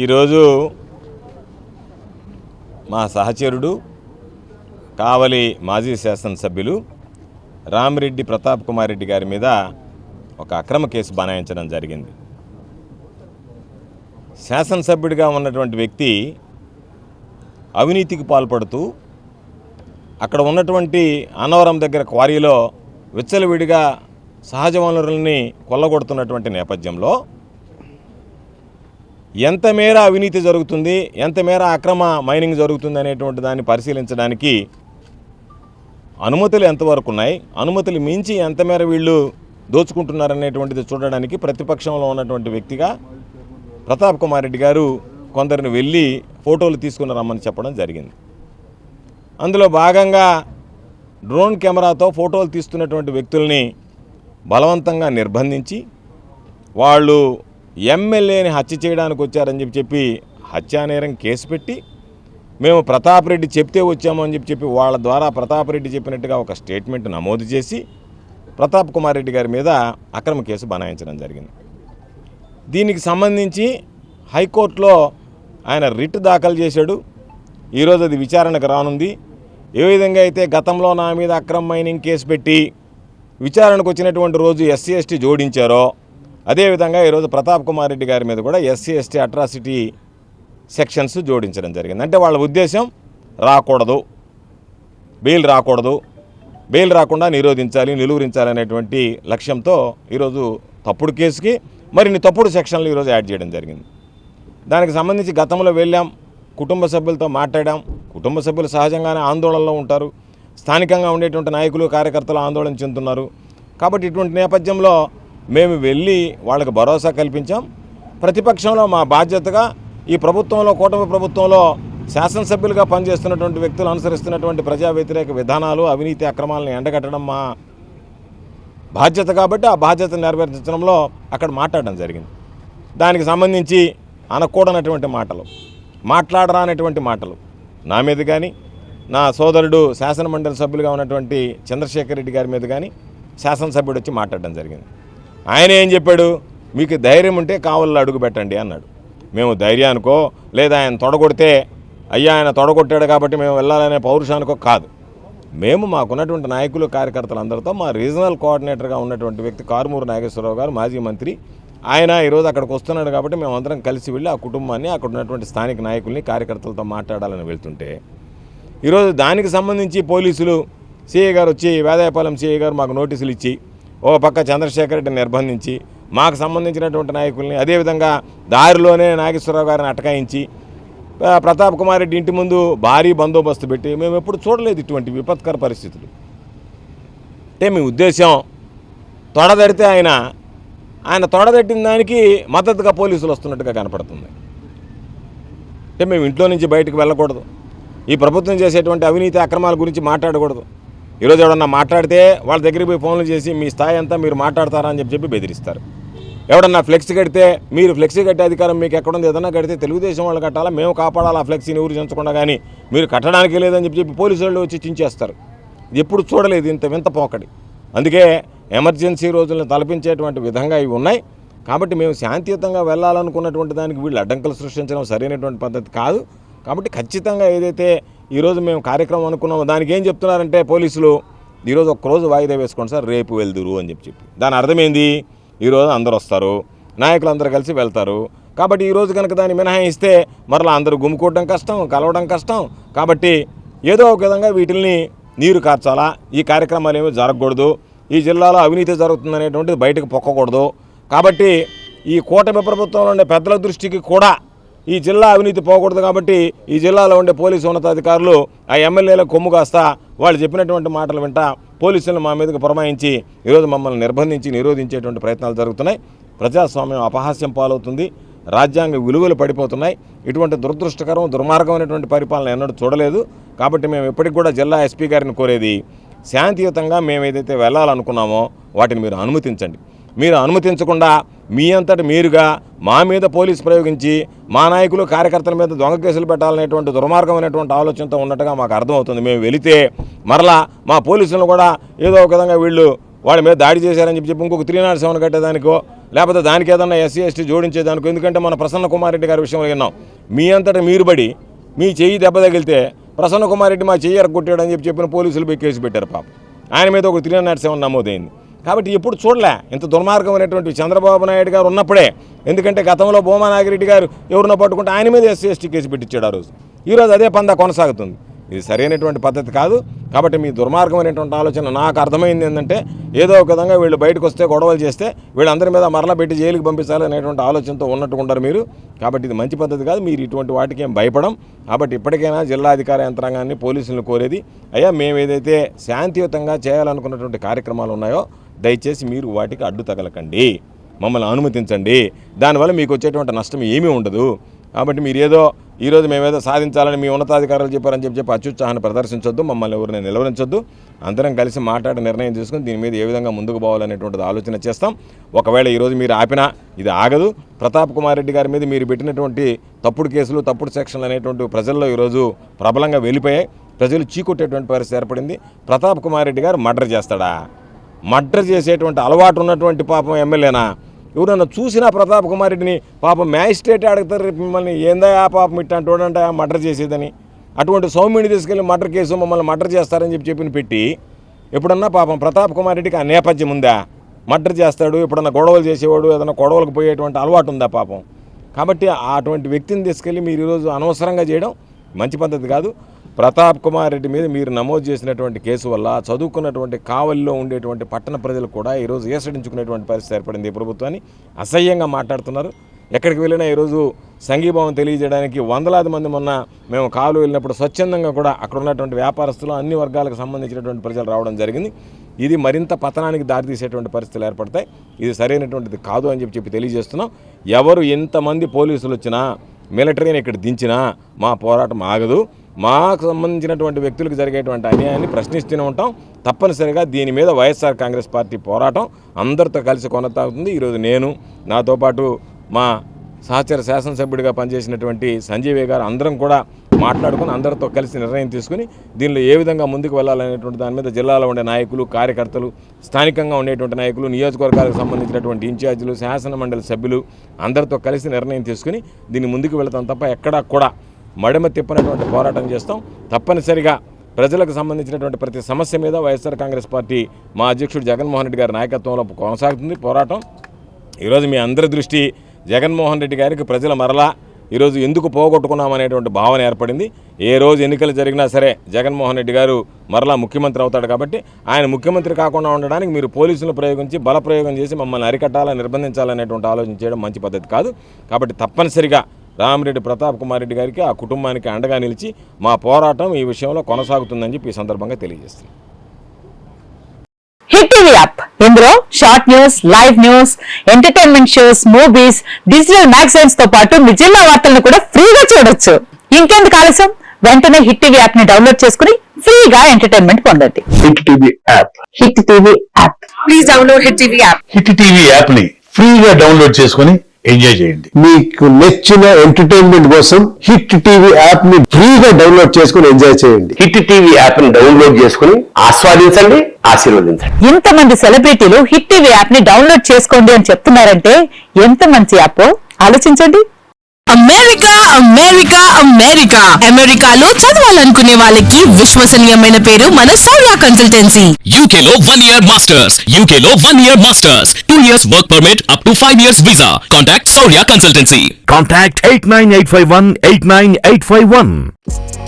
ఈరోజు మా సహచరుడు కావలి మాజీ శాసనసభ్యులు రామిరెడ్డి ప్రతాప్ కుమార్ రెడ్డి గారి మీద ఒక అక్రమ కేసు బనాయించడం జరిగింది. శాసనసభ్యుడిగా ఉన్నటువంటి వ్యక్తి అవినీతికి పాల్పడుతూ అక్కడ ఉన్నటువంటి అన్నవరం దగ్గర క్వారీలో విచ్చలవిడిగా సహజ వనరుల్ని కొల్లగొడుతున్నటువంటి నేపథ్యంలో ఎంత మేర అవినీతి జరుగుతుంది, ఎంత మేర అక్రమ మైనింగ్ జరుగుతుంది అనేటువంటి దాన్ని పరిశీలించడానికి అనుమతులు ఎంతవరకు ఉన్నాయి, అనుమతులు మించి ఎంత మేర వీళ్ళు దోచుకుంటున్నారనేటువంటిది చూడడానికి ప్రతిపక్షంలో ఉన్నటువంటి వ్యక్తిగా ప్రతాప్ కుమార్ రెడ్డి గారు కొందరిని వెళ్ళి ఫోటోలు తీసుకుని రమ్మని చెప్పడం జరిగింది. అందులో భాగంగా డ్రోన్ కెమెరాతో ఫోటోలు తీస్తున్నటువంటి వ్యక్తుల్ని బలవంతంగా నిర్బంధించి వాళ్ళు ఎమ్మెల్యేని హత్య చేయడానికి వచ్చారని చెప్పి హత్యానేరం కేసు పెట్టి మేము ప్రతాప్ రెడ్డి చెప్తే వచ్చామని చెప్పి వాళ్ళ ద్వారా ప్రతాప్ రెడ్డి చెప్పినట్టుగా ఒక స్టేట్మెంట్ నమోదు చేసి ప్రతాప్ కుమార్ రెడ్డి గారి మీద అక్రమ కేసు బనాయించడం జరిగింది. దీనికి సంబంధించి హైకోర్టులో ఆయన రిట్ దాఖలు చేశాడు. ఈరోజు అది విచారణకు రానుంది. ఏ విధంగా అయితే గతంలో నా మీద అక్రమ మైనింగ్ కేసు పెట్టి విచారణకు వచ్చినటువంటి రోజు ఎస్సీ ఎస్టీ జోడించారో అదేవిధంగా ఈరోజు ప్రతాప్ కుమార్ రెడ్డి గారి మీద కూడా ఎస్సీ ఎస్టీ అట్రాసిటీ సెక్షన్స్ జోడించడం జరిగింది. అంటే వాళ్ళ ఉద్దేశం రాకూడదు, బెయిల్ రాకూడదు, బెయిల్ రాకుండా నిలువరించాలి అనేటువంటి లక్ష్యంతో ఈరోజు తప్పుడు కేసుకి మరిన్ని తప్పుడు సెక్షన్లు ఈరోజు యాడ్ చేయడం జరిగింది. దానికి సంబంధించి గతంలో వెళ్ళాం, కుటుంబ సభ్యులతో మాట్లాడాం. కుటుంబ సభ్యులు సహజంగానే ఆందోళనలో ఉంటారు, స్థానికంగా ఉండేటువంటి నాయకులు కార్యకర్తలు ఆందోళన చెందుతున్నారు. కాబట్టి ఇటువంటి నేపథ్యంలో మేము వెళ్ళి వాళ్ళకి భరోసా కల్పించాం. ప్రతిపక్షంలో మా బాధ్యతగా ఈ ప్రభుత్వంలో, కూటమి ప్రభుత్వంలో శాసనసభ్యులుగా పనిచేస్తున్నటువంటి వ్యక్తులు అనుసరిస్తున్నటువంటి ప్రజా వ్యతిరేక విధానాలు, అవినీతి అక్రమాలను ఎండగట్టడం మా బాధ్యత. కాబట్టి ఆ బాధ్యత నెరవేర్చడంలో అక్కడ మాట్లాడడం జరిగింది. దానికి సంబంధించి అనకూడనటువంటి మాటలు, మాట్లాడరానటువంటి మాటలు నా మీద కానీ, నా సోదరుడు శాసనమండలి సభ్యులుగా ఉన్నటువంటి చంద్రశేఖర్ రెడ్డి గారి మీద కానీ శాసనసభ్యుడు వచ్చి మాట్లాడడం జరిగింది. ఆయన ఏం చెప్పాడు, మీకు ధైర్యం ఉంటే కావల్లో అడుగు పెట్టండి అన్నాడు. మేము ధైర్యానికో లేదా ఆయన తొడగొడితే అయ్యా ఆయన తొడగొట్టాడు కాబట్టి మేము వెళ్ళాలనే పౌరుషానికో కాదు. మేము మాకున్నటువంటి నాయకులు కార్యకర్తలందరితో మా రీజనల్ కోఆర్డినేటర్గా ఉన్నటువంటి వ్యక్తి కారుమూరు నాగేశ్వరరావు గారు, మాజీ మంత్రి, ఆయన ఈరోజు అక్కడికి వస్తున్నాడు కాబట్టి మేము అందరం కలిసి వెళ్ళి ఆ కుటుంబాన్ని, అక్కడ ఉన్నటువంటి స్థానిక నాయకుల్ని, కార్యకర్తలతో మాట్లాడాలని వెళ్తుంటే ఈరోజు దానికి సంబంధించి పోలీసులు సిఐ గారు వచ్చి, వేదాయపాలెం సిఐ గారు మాకు నోటీసులు ఇచ్చి ఓ పక్క చంద్రశేఖర్ రెడ్డిని నిర్బంధించి మాకు సంబంధించినటువంటి నాయకుల్ని, అదేవిధంగా దారిలోనే నాగేశ్వరరావు గారిని అటకాయించి ప్రతాప్ కుమార్ రెడ్డి ఇంటి ముందు భారీ బందోబస్తు పెట్టి మేము ఎప్పుడు చూడలేదు ఇటువంటి విపత్కర పరిస్థితులు. అంటే మీ ఉద్దేశం తొడదడితే ఆయన తొడదట్టిన దానికి మద్దతుగా పోలీసులు వస్తున్నట్టుగా కనపడుతుంది. అంటే మేము ఇంట్లో నుంచి బయటకు వెళ్ళకూడదు, ఈ ప్రభుత్వం చేసేటువంటి అవినీతి అక్రమాల గురించి మాట్లాడకూడదు. ఈరోజు ఎవడన్నా మాట్లాడితే వాళ్ళ దగ్గరికి పోయి ఫోన్లు చేసి మీ స్థాయి అంతా మీరు మాట్లాడతారా అని చెప్పి బెదిరిస్తారు. ఎవడన్నా ఫ్లెక్సీ కడితే మీరు ఫ్లెక్సీ కట్టే అధికారం మీకు ఎక్కడుంది, ఏదన్నా కడితే తెలుగుదేశం వాళ్ళు కట్టాలా, మేము కాపాడాలా ఆ ఫ్లెక్సీని ఊరు చెంచకుండా, కానీ మీరు కట్టడానికి లేదని చెప్పి పోలీసు వాళ్ళు వచ్చి చించేస్తారు. ఇది ఎప్పుడు చూడలేదు ఇంత వింత పోకడి. అందుకే ఎమర్జెన్సీ రోజులను తలపించేటువంటి విధంగా ఇవి ఉన్నాయి. కాబట్టి మేము శాంతియుతంగా వెళ్ళాలనుకున్నటువంటి దానికి వీళ్ళు అడ్డంకులు సృష్టించడం సరైనటువంటి పద్ధతి కాదు. కాబట్టి ఖచ్చితంగా ఏదైతే ఈరోజు మేము కార్యక్రమం అనుకున్నామో దానికి ఏం చెప్తున్నారంటే పోలీసులు, ఈరోజు ఒక్కరోజు వాయిదా వేసుకోండి సార్, రేపు వెళ్దురు అని చెప్పి. దాని అర్థమైంది, ఈరోజు అందరూ వస్తారు, నాయకులు అందరూ కలిసి వెళ్తారు. కాబట్టి ఈరోజు కనుక దాన్ని మినహాయిస్తే మరలా అందరూ గుమ్ముకోవడం కష్టం, కలవడం కష్టం. కాబట్టి ఏదో ఒక విధంగా వీటిల్ని నీరు కార్చాలా, ఈ కార్యక్రమాలు ఏమీ జరగకూడదు, ఈ జిల్లాలో అవినీతి జరుగుతుందనేటువంటిది బయటకు పొక్కకూడదు. కాబట్టి ఈ కూటమి ప్రభుత్వంలో ఉండే పెద్దల దృష్టికి కూడా ఈ జిల్లా అవినీతి పోకూడదు. కాబట్టి ఈ జిల్లాలో ఉండే పోలీసు ఉన్నతాధికారులు ఆ ఎమ్మెల్యేలకు కొమ్ము కాస్తా వాళ్ళు చెప్పినటువంటి మాటలు వింటా పోలీసులను మా మీదకి పురమాయించి ఈరోజు మమ్మల్ని నిర్బంధించి నిరోధించేటువంటి ప్రయత్నాలు జరుగుతున్నాయి. ప్రజాస్వామ్యం అపహాస్యం పాలవుతుంది, రాజ్యాంగ విలువలు పడిపోతున్నాయి. ఇటువంటి దురదృష్టకరం, దుర్మార్గమైనటువంటి పరిపాలన ఎన్నడూ చూడలేదు. కాబట్టి మేము ఎప్పటికి కూడా జిల్లా ఎస్పీ గారిని కోరేది, శాంతియుతంగా మేము ఏదైతే వెళ్ళాలనుకున్నామో వాటిని మీరు అనుమతించండి. మీరు అనుమతించకుండా మీ అంతటి మీరుగా మా మీద పోలీసు ప్రయోగించి మా నాయకులు కార్యకర్తల మీద దొంగ కేసులు పెట్టాలనేటువంటి దుర్మార్గమైనటువంటి ఆలోచనతో ఉన్నట్టుగా మాకు అర్థమవుతుంది. మేము వెళితే మరలా మా పోలీసులను కూడా ఏదో ఒక విధంగా వీళ్ళు వాళ్ళ మీద దాడి చేశారని చెప్పి ఇంకొక 307 కట్టేదానికో లేకపోతే దానికి ఏదన్నా ఎస్సీ ఎస్టీ జోడించేదానికో. ఎందుకంటే మన ప్రసన్న కుమార్ రెడ్డి గారి విషయంలో విన్నాం, మీ అంతటా మీరు పడి మీ చెయ్యి దెబ్బ తగిలితే ప్రసన్న కుమార్ రెడ్డి మా చెయ్యి ఎరగొట్టాడని చెప్పిన పోలీసులు పోయి కేసు పెట్టారు పాపం. ఆయన మీద ఒక 307 నమోదైంది. కాబట్టి ఎప్పుడు చూడలే ఇంత దుర్మార్గమైనటువంటి చంద్రబాబు నాయుడు గారు ఉన్నప్పుడే. ఎందుకంటే గతంలో భూమా నాగిరెడ్డి గారు ఎవరినో పట్టుకుంటే ఆయన మీద ఎస్సీ ఎస్టీ కేసు పెట్టించాడు ఆ రోజు. ఈరోజు అదే పందా కొనసాగుతుంది. ఇది సరైనటువంటి పద్ధతి కాదు. కాబట్టి మీ దుర్మార్గమైనటువంటి ఆలోచన నాకు అర్థమైంది ఏంటంటే, ఏదో ఒక విధంగా వీళ్ళు బయటకు వస్తే గొడవలు చేస్తే వీళ్ళందరి మీద మరలా పెట్టి జైలుకి పంపించాలి అనేటువంటి ఆలోచనతో ఉన్నట్టుకుంటారు మీరు. కాబట్టి ఇది మంచి పద్ధతి కాదు. మీరు ఇటువంటి వాటికి ఏం భయపడం. కాబట్టి ఇప్పటికైనా జిల్లా అధికార యంత్రాంగాన్ని పోలీసులను కోరేది, అయ్యా మేము ఏదైతే శాంతియుతంగా చేయాలనుకున్నటువంటి కార్యక్రమాలు ఉన్నాయో దయచేసి మీరు వాటికి అడ్డు తగలకండి, మమ్మల్ని అనుమతించండి. దానివల్ల మీకు వచ్చేటువంటి నష్టం ఏమీ ఉండదు. కాబట్టి మీరు ఏదో ఈరోజు మేమేదో సాధించాలని మీ ఉన్నతాధికారులు చెప్పారని చెప్పి అత్యుత్సాహాన్ని ప్రదర్శించొద్దు, మమ్మల్ని ఎవరిని నిలవరించొద్దు. అందరం కలిసి మాట్లాడి నిర్ణయం తీసుకుని దీని మీద ఏ విధంగా ముందుకు పోవాలనేటువంటిది ఆలోచన చేస్తాం. ఒకవేళ ఈరోజు మీరు ఆపినా ఇది ఆగదు. ప్రతాప్ కుమార్ రెడ్డి గారి మీద మీరు పెట్టినటువంటి తప్పుడు కేసులు, తప్పుడు సెక్షన్లు అనేటువంటి ప్రజల్లో ఈరోజు ప్రబలంగా వెళ్ళిపోయాయి. ప్రజలు చీకొట్టేటువంటి పరిస్థితి ఏర్పడింది. ప్రతాప్ కుమార్ రెడ్డి గారు మర్డర్ చేస్తాడా? మర్డర్ చేసేటువంటి అలవాటు ఉన్నటువంటి పాపం ఎమ్మెల్యేనా? ఎవరన్నా చూసినా ప్రతాప్ కుమార్ రెడ్డిని పాపం మ్యాజిస్ట్రేట్ అడుగుతారు మిమ్మల్ని, ఏందా పాపం ఇట్లాంటి వాడంటే మర్డర్ చేసేదని. అటువంటి సౌమ్యుని తీసుకెళ్ళి మర్డర్ కేసు మమ్మల్ని మర్డర్ చేస్తారని చెప్పి పెట్టి ఎప్పుడన్నా పాపం ప్రతాప్ కుమార్ రెడ్డికి ఆ నేపథ్యం ఉందా? మర్డర్ చేస్తాడు, ఎప్పుడన్నా గొడవలు చేసేవాడు, ఏదైనా గొడవలకు పోయేటువంటి అలవాటు ఉందా పాపం? కాబట్టి అటువంటి వ్యక్తిని తీసుకెళ్ళి మీరు ఈరోజు అనవసరంగా చేయడం మంచి పద్ధతి కాదు. ప్రతాప్ కుమార్ రెడ్డి మీద మీరు నమోదు చేసినటువంటి కేసు వల్ల చదువుకున్నటువంటి కావలిలో ఉండేటువంటి పట్టణ ప్రజలు కూడా ఈరోజు ఏసడించుకునేటువంటి పరిస్థితి ఏర్పడింది. ఈ ప్రభుత్వాన్ని అసహ్యంగా మాట్లాడుతున్నారు. ఎక్కడికి వెళ్ళినా ఈరోజు సంఘీభావం తెలియజేయడానికి వందలాది మంది మొన్న మేము కాలు వెళ్ళినప్పుడు స్వచ్ఛందంగా కూడా అక్కడ ఉన్నటువంటి వ్యాపారస్తులు, అన్ని వర్గాలకు సంబంధించినటువంటి ప్రజలు రావడం జరిగింది. ఇది మరింత పతనానికి దారితీసేటువంటి పరిస్థితులు ఏర్పడతాయి. ఇది సరైనటువంటిది కాదు అని చెప్పి తెలియజేస్తున్నాం. ఎవరు ఎంతమంది పోలీసులు వచ్చినా, మిలిటరీని ఇక్కడ దించినా మా పోరాటం ఆగదు. మాకు సంబంధించినటువంటి వ్యక్తులకు జరిగేటువంటి అన్యాయాన్ని ప్రశ్నిస్తూనే ఉంటాం. తప్పనిసరిగా దీని మీద వైఎస్ఆర్ కాంగ్రెస్ పార్టీ పోరాటం అందరితో కలిసి కొనసాగుతుంది. ఈరోజు నేను, నాతో పాటు మా సహచర శాసనసభ్యుడిగా పనిచేసినటువంటి సంజీవయ్య గారు అందరం కూడా మాట్లాడుకుని అందరితో కలిసి నిర్ణయం తీసుకుని దీనిలో ఏ విధంగా ముందుకు వెళ్ళాలనేటువంటి దాని మీద జిల్లాలో ఉండే నాయకులు, కార్యకర్తలు, స్థానికంగా ఉండేటువంటి నాయకులు, నియోజకవర్గాలకు సంబంధించినటువంటి ఇన్ఛార్జీలు, శాసన మండలి సభ్యులు అందరితో కలిసి నిర్ణయం తీసుకుని దీన్ని ముందుకు వెళతాం తప్ప ఎక్కడా కూడా మడమ తిప్పనటువంటి పోరాటం చేస్తాం. తప్పనిసరిగా ప్రజలకు సంబంధించినటువంటి ప్రతి సమస్య మీద వైఎస్ఆర్ కాంగ్రెస్ పార్టీ మా అధ్యక్షుడు జగన్మోహన్ రెడ్డి గారి నాయకత్వంలో కొనసాగుతుంది పోరాటం. ఈరోజు మీ అందరి దృష్టి జగన్మోహన్ రెడ్డి గారికి ప్రజల మరలా ఈరోజు ఎందుకు పోగొట్టుకున్నామనేటువంటి భావన ఏర్పడింది. ఏ రోజు ఎన్నికలు జరిగినా సరే జగన్మోహన్ రెడ్డి గారు మరలా ముఖ్యమంత్రి అవుతాడు. కాబట్టి ఆయన ముఖ్యమంత్రి కాకుండా ఉండడానికి మీరు పోలీసులను ప్రయోగించి బల ప్రయోగం చేసి మమ్మల్ని అరికట్టాలని, నిర్బంధించాలనేటువంటి ఆలోచన చేయడం మంచి పద్ధతి కాదు. కాబట్టి తప్పనిసరిగా రామిరెడ్డి ప్రతాప్ కుమార్ రెడ్డి గారికి, ఆ కుటుంబానికి అండగా నిలిచి మా పోరాటం ఈ విషయంలో కొనసాగుతుందని చెప్పి ఈ సందర్భంగా తెలియజేస్తుంది. హిట్ టీవీ యాప్, ఇందులో short news, live news, entertainment shows, movies, digital magazines తో పాటు మీ జిల్లా వార్తలను కూడా ఫ్రీగా చూడొచ్చు. ఇంకెందుకు ఆలస్యం, వెంటనే హిట్ టీవీ యాప్ ని డౌన్లోడ్ చేసుకుని ఫ్రీగా ఎంటర్టైన్మెంట్ పొందండి. Hit TV app, hit TV app, please download hit TV app. Hit TV app ని ఫ్రీగా డౌన్లోడ్ చేసుకుని ఎంజాయ్ చేయండి. మీకు నచ్చిన ఎంటర్టైన్మెంట్ కోసం హిట్ టీవీ యాప్ ని ఫ్రీగా డౌన్లోడ్ చేసుకుని ఎంజాయ్ చేయండి. హిట్ టీవీ యాప్ ని డౌన్లోడ్ చేసుకుని ఆస్వాదించండి, ఆశీర్వదించండి. ఇంతమంది సెలబ్రిటీలు హిట్ టీవీ యాప్ ని డౌన్లోడ్ చేసుకోండి అని చెప్తున్నారంటే ఎంత మంచి యాప్ ఆలోచించండి. అమెరికా అమెరికా అమెరికా అమెరికాలో చదవాలనుకునే వాళ్ళకి విశ్వసనీయమైన పేరు మన శౌర్య కన్సల్టెన్సీ. UK లో 1 year masters, UK లో 1 year masters, 2 years work permit up to 5 years visa. Contact Shaurya Consultancy. Contact 89851 89851.